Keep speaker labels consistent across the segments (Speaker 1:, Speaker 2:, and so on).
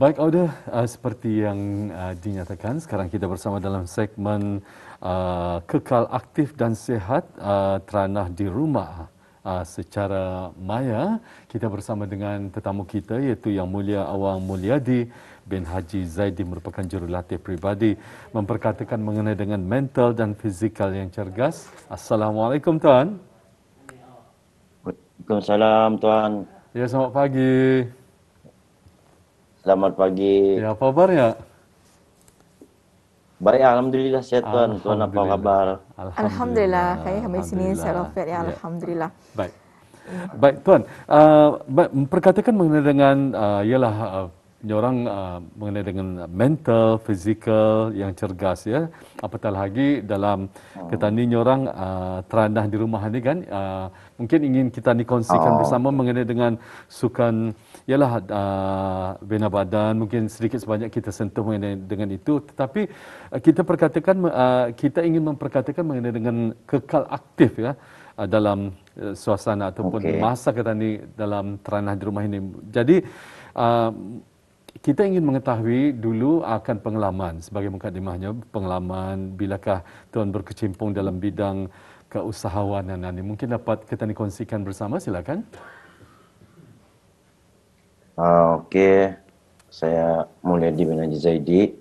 Speaker 1: Baik, Auda, seperti yang dinyatakan, sekarang kita bersama dalam segmen Kekal Aktif dan Sihat Teranah di Rumah secara maya. Kita bersama dengan tetamu kita iaitu Yang Mulia Awang Mulyadi bin Haji Zaidi, merupakan jurulatih peribadi, memperkatakan mengenai dengan mental dan fizikal yang cergas. Assalamualaikum, Tuan.
Speaker 2: Waalaikumsalam Tuan.
Speaker 1: Ya, selamat pagi.
Speaker 2: Selamat pagi.
Speaker 1: Ya, apa kabarnya?
Speaker 2: Baik, Alhamdulillah sehat Tuan. Tuan apa
Speaker 1: Alhamdulillah.
Speaker 2: kabar?
Speaker 1: Alhamdulillah.
Speaker 3: Kami sini
Speaker 1: Alhamdulillah.
Speaker 3: sehat ya,
Speaker 1: Ya.
Speaker 3: alhamdulillah.
Speaker 1: Baik. Baik, Tuan. Perkatakan mengenai dengan ialah orang mengenai dengan mental, fizikal yang cergas, ya. Apatah lagi dalam ketani orang teranah di rumah ni kan, mungkin ingin kita ni kongsikan bersama mengenai dengan sukan ialah bina badan, mungkin sedikit sebanyak kita sentuh mengenai dengan itu, tetapi kita ingin memperkatakan mengenai dengan kekal aktif, ya, dalam suasana ataupun masa kita ni dalam teranah di rumah ini. Jadi kita ingin mengetahui dulu akan pengalaman sebagai mukadimahnya, pengalaman bilakah Tuan berkecimpung dalam bidang keusahawanan ini. Mungkin dapat kita ni kongsikan bersama, silakan.
Speaker 2: Okey, saya Mulyadi bin Haji Zaidi.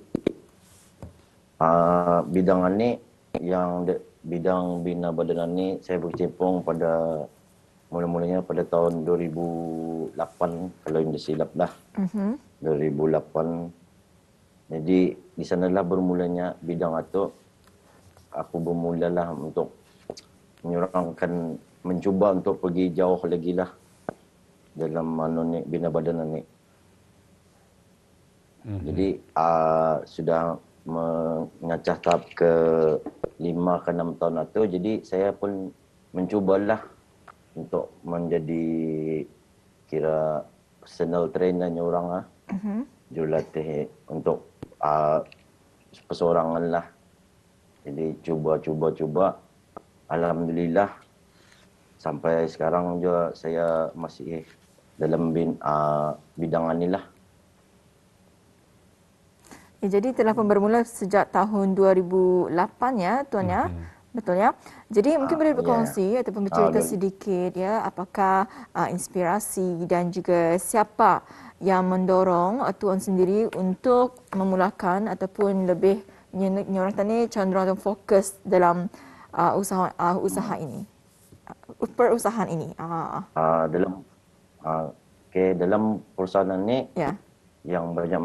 Speaker 2: Bidang ni bidang bina badan ni saya berkecimpung pada mula-mulanya pada tahun 2008 kalau tidak silap lah. 2008. Jadi di sanalah bermulanya bidang itu. Aku bermulalah untuk mencuba untuk pergi jauh lagi lah dalam bina badan ni. Jadi sudah mengacah tahap ke 5 ke 6 tahun itu. Jadi saya pun mencubalah untuk menjadi kira personal trainernya orang lah. Jurulatih untuk perseorangan lah. Jadi cuba. Alhamdulillah sampai sekarang juga saya masih dalam bidang ni lah.
Speaker 3: Jadi telah pun bermula sejak tahun 2008 ya, Tuan ya. Betul ya. Jadi mungkin boleh berkongsi ataupun bercerita sedikit ya, apakah inspirasi dan juga siapa yang mendorong Tuan sendiri untuk memulakan ataupun lebih nyorang tadi cenderung fokus dalam usaha ini. Perusahaan ini.
Speaker 2: Dalam perusahaan ini yang banyak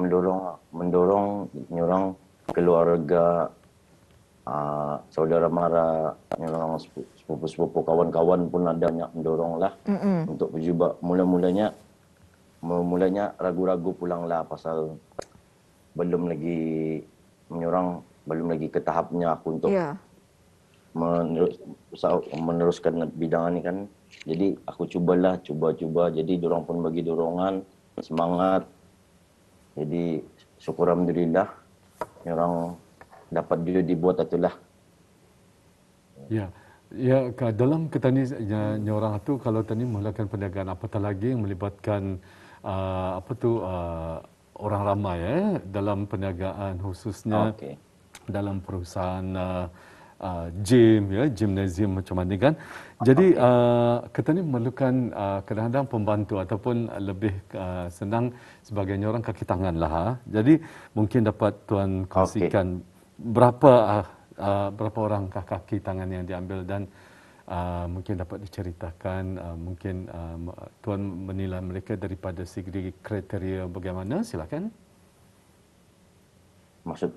Speaker 2: mendorong orang keluarga, saudara mara, orang sepupu-sepupu, kawan-kawan pun ada banyak mendorong lah untuk berjubah. Mulanya ragu-ragu pulang lah pasal belum lagi ke tahapnya aku untuk meneruskan bidang ini kan. Jadi aku cuba. Jadi diorang pun bagi dorongan, semangat. Jadi syukur alhamdulillah orang dapat dia dibuat itulah.
Speaker 1: Ya, dalam ketani orang tu kalau tani mulakan perniagaan apatah lagi yang melibatkan orang ramai dalam perniagaan, khususnya dalam perusahaan gymnasium macam ni kan. Jadi kita ni memerlukan kadang-kadang pembantu ataupun lebih senang sebagainya orang kaki tangan lah. Jadi mungkin dapat Tuan kongsikan berapa orang kaki tangan yang diambil dan mungkin dapat diceritakan, mungkin Tuan menilai mereka daripada segi kriteria bagaimana, silakan.
Speaker 2: Maksud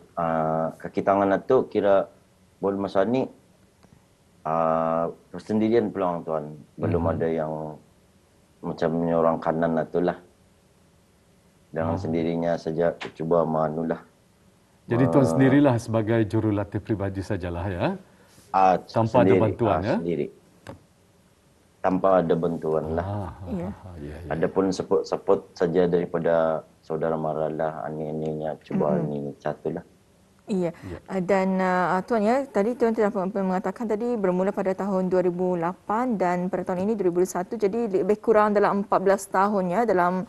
Speaker 2: kaki tangan itu kira boleh masa ni sendirian pulang Tuan. Belum ada yang macam orang kanan itulah. Dengan sendirinya saja cuba manulah.
Speaker 1: Jadi Tuan sendirilah sebagai jurulatih peribadi sajalah ya. Tanpa ada bantuan ya.
Speaker 2: Sendiri. Tanpa ada bantuan lah. Adapun support saja daripada saudara mara lah, aninya cuba ini satulah.
Speaker 3: Iya. Dan Tuan ya, tadi Tuan telah mengatakan tadi bermula pada tahun 2008 dan pada tahun ini 2021, jadi lebih kurang dalam 14 tahun ya dalam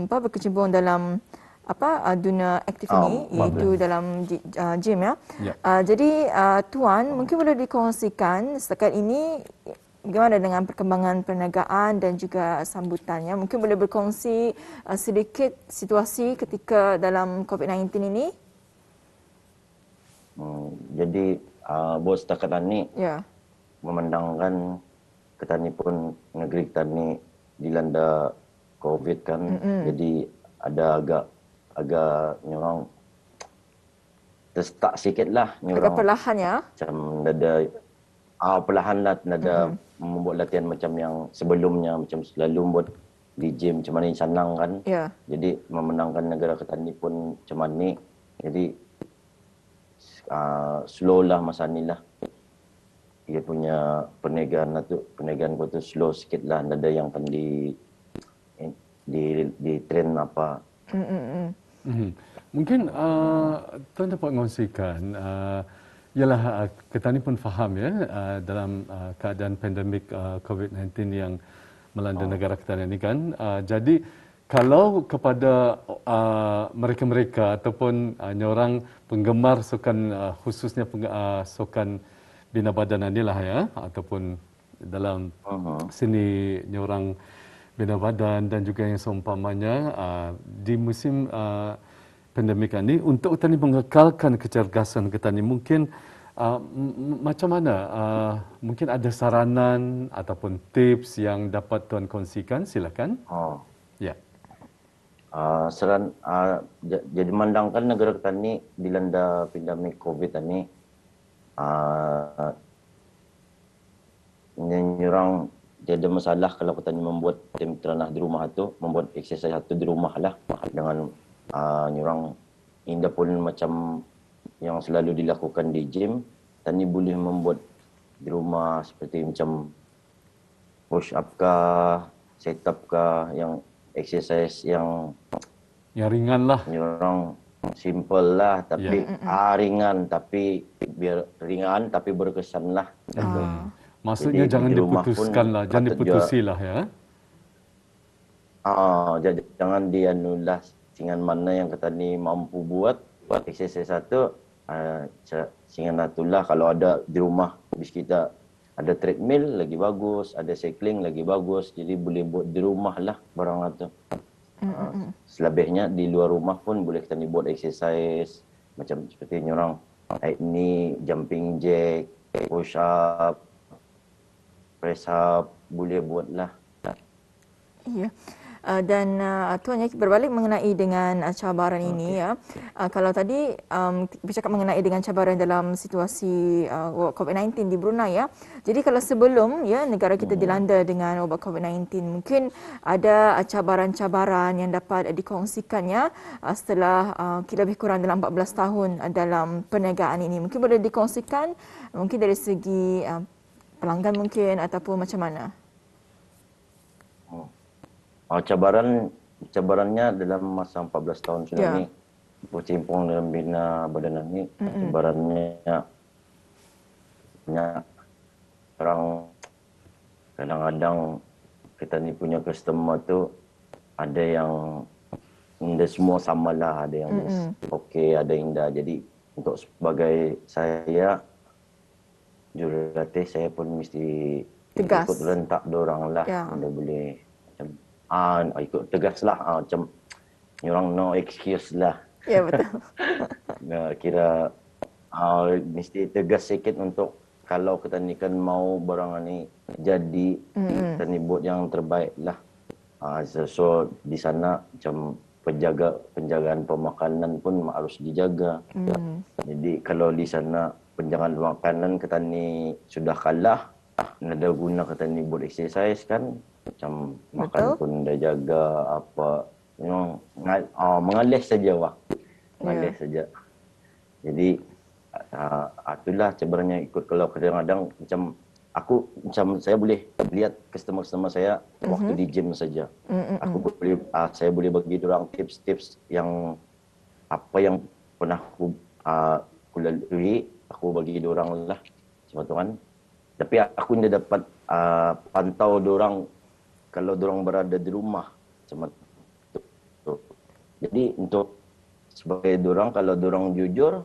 Speaker 3: berkecimpung dalam dunia aktif ini, iaitu dalam gym ya.
Speaker 1: Ya.
Speaker 3: Jadi Tuan mungkin boleh dikongsikan setakat ini bagaimana dengan perkembangan perniagaan dan juga sambutannya. Mungkin boleh berkongsi sedikit situasi ketika dalam COVID-19 ini.
Speaker 2: Jadi bos setakat ni
Speaker 3: Ya.
Speaker 2: memandangkan kita ni pun negeri kita ni dilanda COVID kan. Jadi ada agak nyorang tersetak sikit lah.
Speaker 3: Agak perlahan ya.
Speaker 2: Macam ada perlahan lah, ada membuat latihan macam yang sebelumnya, macam selalu buat di gym macam mana senang kan.
Speaker 3: Ya.
Speaker 2: Jadi memenangkan negara kita ni pun macam mana. Jadi slow lah masa ni lah. Dia punya perniagaan ku tu slow sikit lah. Ada yang akan di trend apa.
Speaker 1: Mungkin Tuan dapat mengongsikan, ialah kita ni pun faham ya, dalam keadaan pandemik COVID-19 yang melanda negara kita ni kan. Jadi kalau kepada mereka-mereka ataupun orang penggemar sukan, khususnya sukan Bina Badan ni lah ya, ataupun dalam sini orang Bina Badan dan juga yang seumpamanya, di musim pandemik ini untuk kita ni mengekalkan kecergasan kita ni, mungkin macam mana, mungkin ada saranan ataupun tips yang dapat Tuan kongsikan, silakan. Ya.
Speaker 2: Jadi memandangkan negara kita ni dilanda pandemik COVID ni, orang jadi masalah kalau kita ni membuat tim teranah di rumah tu, membuat exercise satu di rumah lah dengan orang indah pun macam yang selalu dilakukan di gym, tani boleh membuat di rumah seperti macam push up kah, set up kah, yang exercise yang
Speaker 1: ringan lah.
Speaker 2: Orang simple lah, tapi ringan tapi biar ringan tapi berkesan lah.
Speaker 1: Maksudnya
Speaker 2: jadi,
Speaker 1: jangan diputuskan lah, jangan diputusi lah ya.
Speaker 2: Jangan dianulah singan mana yang kita ni mampu buat exercise satu, singan itulah. Kalau ada di rumah bis kita ada treadmill lagi bagus, ada cycling lagi bagus, jadi boleh buat di rumah lah barang itu. Selebihnya di luar rumah pun boleh kita ni buat exercise macam seperti orang ni jumping jack, push up, press up, boleh buat lah.
Speaker 3: Ya. Dan Tuan berbalik mengenai dengan cabaran ini ya. Kalau tadi bercakap mengenai dengan cabaran dalam situasi COVID-19 di Brunei ya. Jadi kalau sebelum ya negara kita dilanda dengan wabak COVID-19, mungkin ada cabaran-cabaran yang dapat dikongsikannya setelah lebih kurang dalam 14 tahun dalam perniagaan ini. Mungkin boleh dikongsikan mungkin dari segi pelanggan mungkin ataupun macam mana?
Speaker 2: Cabarannya dalam masa 14 tahun sudah ni bercimpung dalam Bina Badan ni, cabarannya banyak. Orang kadang-kadang kita ni punya customer tu ada yang tidak semua samalah, ada yang okey, ada yang dah. Jadi untuk sebagai saya jurulatih, saya pun mesti
Speaker 3: tegas,
Speaker 2: ikut rentak dorang lah. Tidak boleh ikut tegas lah, macam orang no excuse lah.
Speaker 3: Ya, betul.
Speaker 2: Kira mesti tegas sikit untuk kalau kita ni kan mau barang ni jadi, kita ni buat yang terbaik lah. So di sana macam penjagaan pemakanan pun harus dijaga. Jadi kalau di sana penjagaan pemakanan kita ni sudah kalah, ada guna kita ni buat exercise kan, macam makan pun dah jaga apa, mengalir saja mengalir saja. Jadi itulah cabarannya ikut. Kalau kadang-kadang macam saya boleh lihat customer saya waktu di gym saja. Saya boleh bagi orang tips-tips yang apa yang pernah aku lalui, aku bagi orang lah sebab tu kan. Tapi aku tidak dapat pantau orang kalau orang berada di rumah. Jadi untuk sebagai dorang, kalau dorang jujur,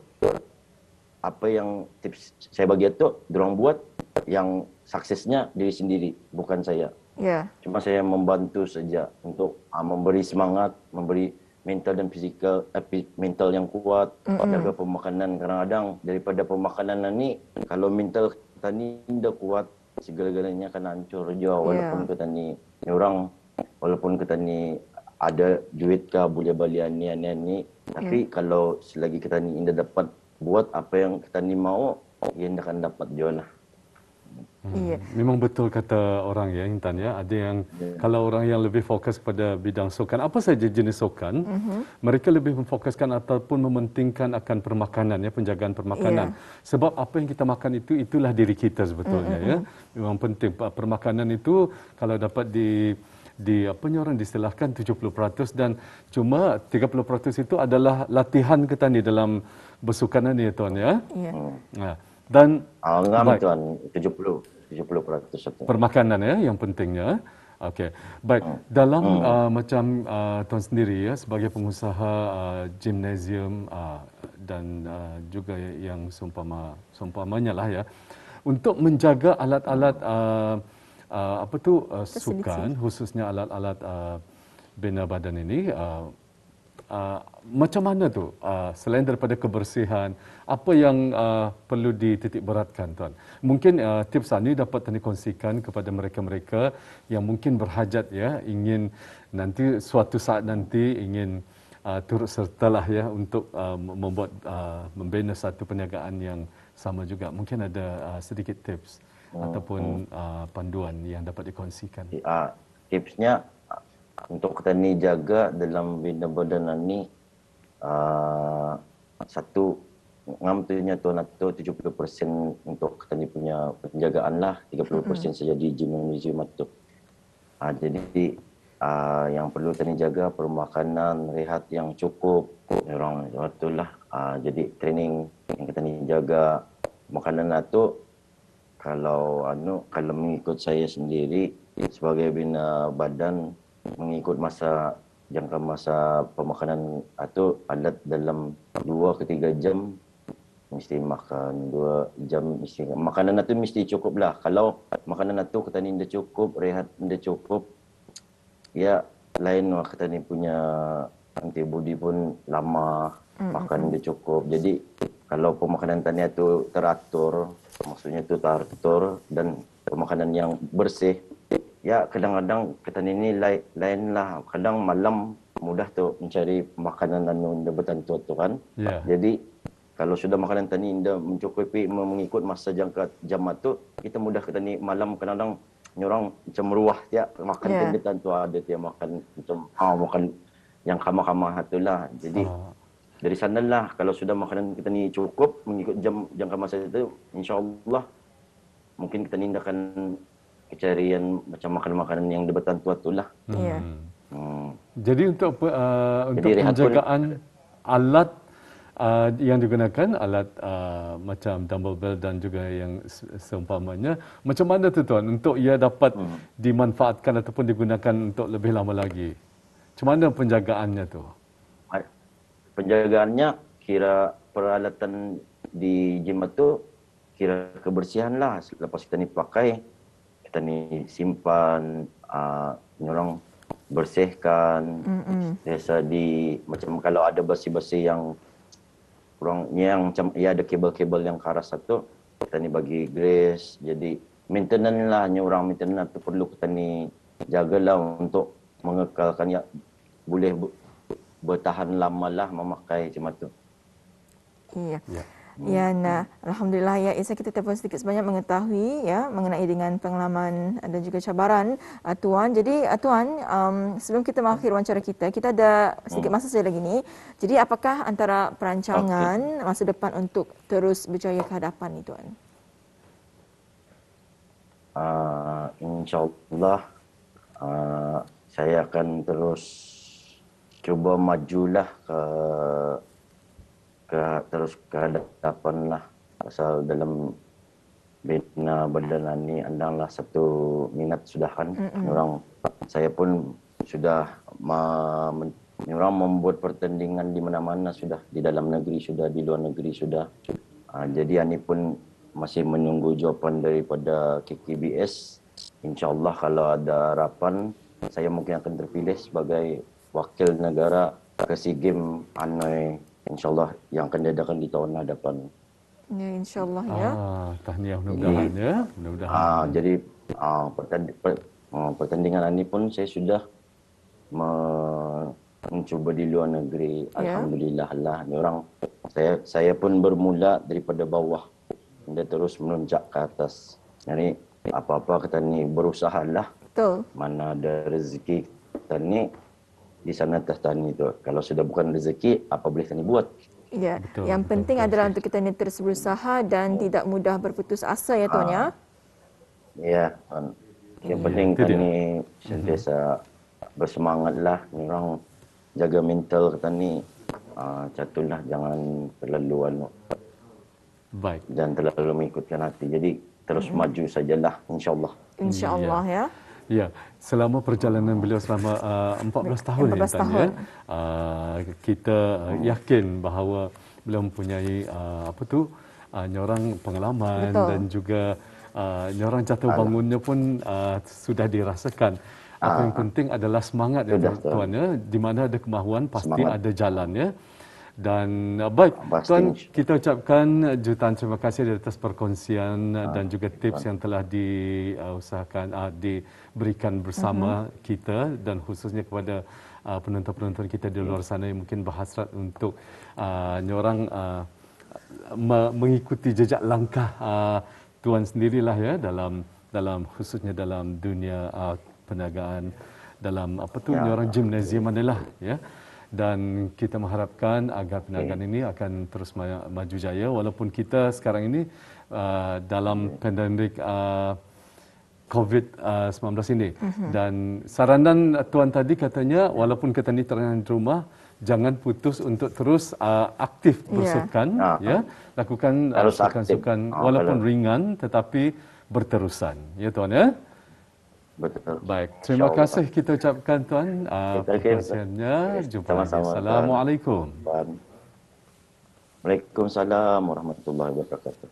Speaker 2: apa yang tips saya bagi itu, dorang buat yang suksesnya diri sendiri, bukan saya.
Speaker 3: Ya.
Speaker 2: Cuma saya membantu saja untuk memberi semangat, memberi mental dan fizikal, mental yang kuat, jaga pemakanan. Kadang-kadang daripada pemakanan ni, kalau mental kita ni tidak kuat, segala-galanya akan hancur je. Walaupun kita ni orang, walaupun kita ni ada duit kah, boleh beli ni, tapi kalau selagi kita ni tidak dapat buat apa yang kita ni mau, ia tidak akan dapat je lah.
Speaker 1: Memang betul kata orang ya, Intan ya. Ada yang kalau orang yang lebih fokus pada bidang sukan, apa saja jenis sukan, mereka lebih memfokuskan ataupun mementingkan akan permakanan ya, penjagaan permakanan. Sebab apa yang kita makan itu, itulah diri kita sebetulnya ya. Memang penting permakanan itu kalau dapat di apanya orang distilahkan 70% dan cuma 30% itu adalah latihan kita ni dalam bersukan ni tuan ya. Dan
Speaker 2: ngam tuan 70%
Speaker 1: permakanan ya yang pentingnya. Okey. Baik, dalam macam tuan sendiri ya sebagai pengusaha gimnasium dan juga yang seumpamanya lah ya, untuk menjaga alat-alat sukan, khususnya alat-alat bina badan ini, macam mana tu selain daripada kebersihan, apa yang perlu dititik beratkan tuan? Mungkin tips ini dapat dikongsikan kepada mereka-mereka yang mungkin berhajat ya, ingin nanti suatu saat nanti ingin turut sertalah ya untuk membuat membina satu perniagaan yang sama juga. Mungkin ada sedikit tips ataupun panduan yang dapat dikongsikan.
Speaker 2: Tipsnya untuk kita ni jaga dalam bina badan ni, satu ngam tunya tuan atau 70% untuk kita ni punya penjagaan lah, 30% saja di gimnasium itu. Jadi yang perlu kita ni jaga permakanan, rehat yang cukup, orang itulah. Jadi training yang kita ni jaga makanan itu, kalau mengikut saya sendiri sebagai bina badan, mengikut jangka masa pemakanan atau alat dalam 2 ke 3 jam mesti makan, 2 jam mesti makanan itu mesti cukup lah. Kalau makanan itu kita ni tidak cukup, rehat tidak cukup, ya lain kita ni punya antibody pun lama, makan tidak cukup. Jadi kalau pemakanan tadi itu teratur, maksudnya itu teratur dan pemakanan yang bersih, ya kadang-kadang kita ni lain lah. Kadang malam mudah tu mencari makanan dan jabatan tu kan. Jadi kalau sudah makanan tadi tidak mencukupi mengikut masa jangka jam tu, kita mudah kita ni malam kadang-kadang orang macam meruah ya, makan jabatan tu ada dia makan macam makan yang kama-kama itulah. Jadi dari sanalah kalau sudah makanan kita ni cukup mengikut jangka masa itu, insya-Allah mungkin kita ni akan kecarian macam makanan-makanan yang jabatan tua itulah.
Speaker 1: Jadi untuk penjagaan alat yang digunakan, alat macam dumbbell dan juga yang seumpamanya, macam mana tu tuan untuk ia dapat dimanfaatkan ataupun digunakan untuk lebih lama lagi? Macam mana penjagaannya tu?
Speaker 2: Penjagaannya kira peralatan di gym itu kira kebersihan lah. Lepas kita ni pakai, kita ni simpan, orang bersihkan. Biasa macam kalau ada besi-besi yang macam ada kabel-kabel yang karas satu, kita ni bagi grease. Jadi maintenance lah, orang maintenance tu perlu kita ni jagalah untuk mengekalkan ya, boleh bertahan lama lah memakai macam tu.
Speaker 3: Ya, alhamdulillah ya Isa, kita pun sedikit sebanyak mengetahui ya mengenai dengan pengalaman dan juga cabaran tuan. Jadi tuan, sebelum kita mengakhiri wawancara kita ada sedikit masa saja lagi ni. Jadi apakah antara perancangan masa depan untuk terus berjaya ke hadapan ni tuan?
Speaker 2: InsyaAllah saya akan terus cuba majulah terus ke hadapan lah. Pasal dalam bina badan ni adalah satu minat sudah kan. Orang saya pun sudah Orang membuat pertandingan di mana-mana sudah, di dalam negeri sudah, di luar negeri sudah. Jadi ini pun masih menunggu jawapan daripada KKBS. InsyaAllah kalau ada harapan, saya mungkin akan terpilih sebagai wakil negara ke SEA Games Hanoi, InsyaAllah yang akan diadakan di tahun hadapan.
Speaker 3: Ya, insyaAllah ya.
Speaker 1: Tahniah mudah-mudahan ya. Mudah-mudahan.
Speaker 2: Jadi pertandingan ini pun saya sudah mencuba di luar negeri. Alhamdulillah lah. Ni orang saya pun bermula daripada bawah dan terus menunjak ke atas. Jadi apa-apa kita ni berusahalah.
Speaker 3: Betul.
Speaker 2: Mana ada rezeki kita ni di sana tani tu. Kalau sudah bukan rezeki, apa boleh kita ni buat?
Speaker 3: Ya, yang penting adalah untuk kita ni terus berusaha dan tidak mudah berputus asa ya Tuan ya.
Speaker 2: Ya, yang penting kita ni sentiasa bersemangatlah. Ni orang jaga mental kita ni. Catulah jangan terlalu
Speaker 1: Baik.
Speaker 2: dan terlalu mengikutkan hati. Jadi terus maju sajalah, insyaAllah.
Speaker 3: InsyaAllah ya.
Speaker 1: Ya, selama perjalanan beliau selama 14 tahun
Speaker 3: 14 tahun.
Speaker 1: Kita yakin bahawa beliau mempunyai nyorang pengalaman. Betul. Dan juga nyorang jatuh bangunnya pun sudah dirasakan. Apa yang penting adalah semangat ya Tuan ya. Di mana ada kemahuan pasti ada jalannya. Dan baik, Tuan, kita ucapkan jutaan terima kasih di atas perkongsian dan juga tips yang telah diusahakan, diberikan bersama kita dan khususnya kepada penonton-penonton kita di luar sana yang mungkin berhasrat untuk nyorang mengikuti jejak langkah Tuan sendirilah ya dalam khususnya dalam dunia perniagaan, dalam nyorang gimnasium adalah ya. Dan kita mengharapkan agar perniagaan ini akan terus maju jaya walaupun kita sekarang ini dalam pandemik COVID-19 ini. Dan saranan Tuan tadi katanya walaupun kita ni terang di rumah, jangan putus untuk terus aktif bersukan ya. Lakukan sukan-sukan walaupun ringan tetapi berterusan. Ya Tuan ya.
Speaker 2: Betul.
Speaker 1: Baik, terima kasih kita ucapkan Tuan perkongsiannya. Jumpa lagi. Assalamualaikum.
Speaker 2: Waalaikumsalam warahmatullahi wabarakatuh.